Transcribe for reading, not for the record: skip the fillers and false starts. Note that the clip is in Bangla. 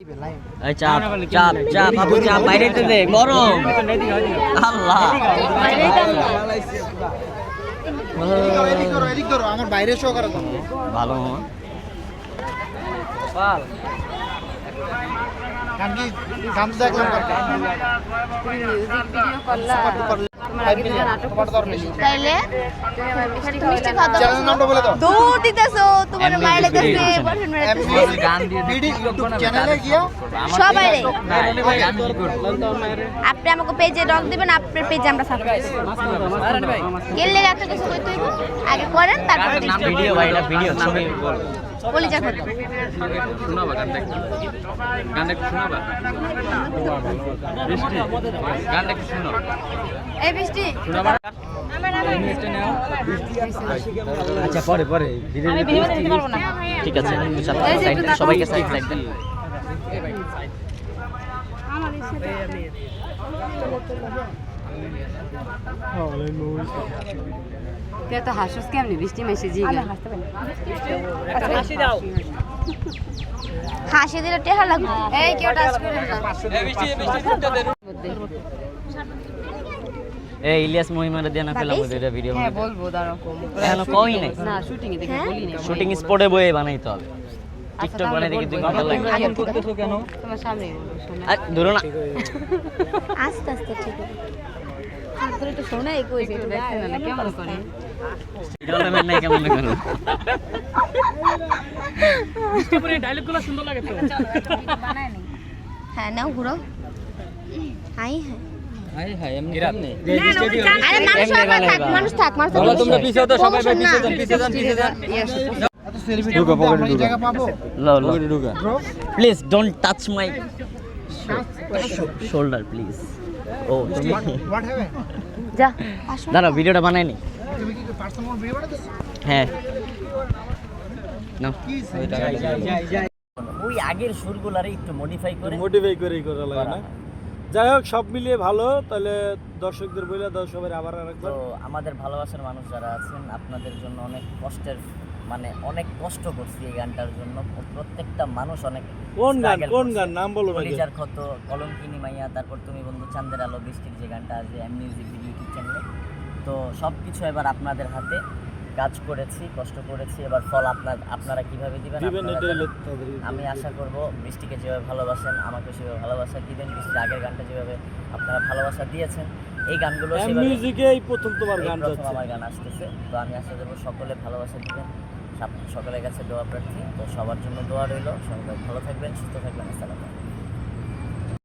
এই চাপ চাপ চাপ বাবু চাপ বাইরে দে গরম আল্লাহ এদিক ধরো আমার বাইরে শো করো ভালো পাল গান কি গান দেখলাম মিউজিক ভিডিও করলা তাইলে মিষ্টি খাওয়া চ্যানেল নামটা বলে দাও দূর দিতেছো তোমার মায়ের কাছে গান দিয়ে বিডি ইউটিউব চ্যানেলে গিয়া সবাই রে গান কি করব আপনি আমাকে পেজে রং দিবেন আপনার পেজে আমরা সাবস্ক্রাইব গেলে এত কিছু কইতে হইব আগে করেন তারপর নাম ভিডিও ভাই না ভিডিও ছবি কলিজা কত শোনাবা গান দেখ শোনাবা বৃষ্টি গান দেখ শোনো এই বৃষ্টি শোনাবা আচ্ছা পরে পরে আমি ভিডিও দিতে পারবো না ঠিক আছে সবাইকে সাইড সাইড দেন কে তো হাসুস কেমনি বৃষ্টি মেসে জি হাসি দিলে টেহা লাগবে এই কেউ টাচ করে এই ইলিয়াস মহিমারে দেনা পেলাম ওদের ভিডিও হ্যাঁ বলবো দাঁড়াও এখনো কই নাই না শুটিং এ দেখে বলি না শুটিং স্পটে বয়ে বানাইতে হবে টিকটক বানাইতে কি 2 ঘন্টা লাগে আগে করতেছো কেন তোমার সামনে বলবো শোনা আর ধরো না আস্তে আস্তে ঠিক হবে তোর তো শোনা এই কইছে একটু দেখতে না কেমন করে ডেভেলপমেন্ট নাই কেমন করো মিষ্টিপুরে ডায়লগগুলো সুন্দর লাগে তো বানায় নি হ্যাঁ নাও ঘুরো হাই হাই হাই হাই এমনি কেমনে আরে মানুষ থাক মানুষ থাক তোমরা পিছে তো সবাই পিছে যান এত সেলফি ঢুকা পকেটে ঢুকা জায়গা পাবো লো লো ঢুকা please don't touch my shoulder please ও তুমি হোয়াট হ্যাভেন যা দাঁড়াও ভিডিওটা বানাইনি তুমি কি পার্সোনাল ভিডিও বানাতেছো হ্যাঁ নাও ওই আগের সুরগুলারে একটু মডিফাই করেই করা লাগে না যাই হোক সব মিলিয়ে ভালো তাহলে দর্শকদের বলে দাও সবাই আবার আরেকবার তো আমাদের ভালোবাসার মানুষ যারা আছেন আপনাদের জন্য অনেক কষ্টের মানে অনেক কষ্ট করছি এই গানটার জন্য প্রত্যেকটা মানুষ অনেক কোন গান নাম বলো না কলিজার ক্ষত কলঙ্কিনী মাইয়া তারপর তুমি বন্ধু চাঁদের আলো বৃষ্টির যে গানটা আছে মিউজিক ভিডিও ইউটিউব চ্যানেলে তো সব কিছু এবার আপনাদের হাতে কাজ করেছি কষ্ট করেছি এবার ফল আপনারা কিভাবে দিবেন আমি আশা করব বৃষ্টিকে যেভাবে ভালোবাসেন আমাকে সেভাবে ভালোবাসা দিবেন বৃষ্টির আগের গানটা যেভাবে আপনারা ভালোবাসা দিয়েছেন এই গানগুলো মিউজিকে এই প্রথম তোমার গান যাচ্ছে আমার গান আসতেছে তো আমি আশা করব সকলে ভালোবাসা দিবেন সকলের কাছে দোয়া প্রার্থী তো সবার জন্য দোয়া রইল সবাই ভালো থাকবেন সুস্থ থাকবেন আসসালাম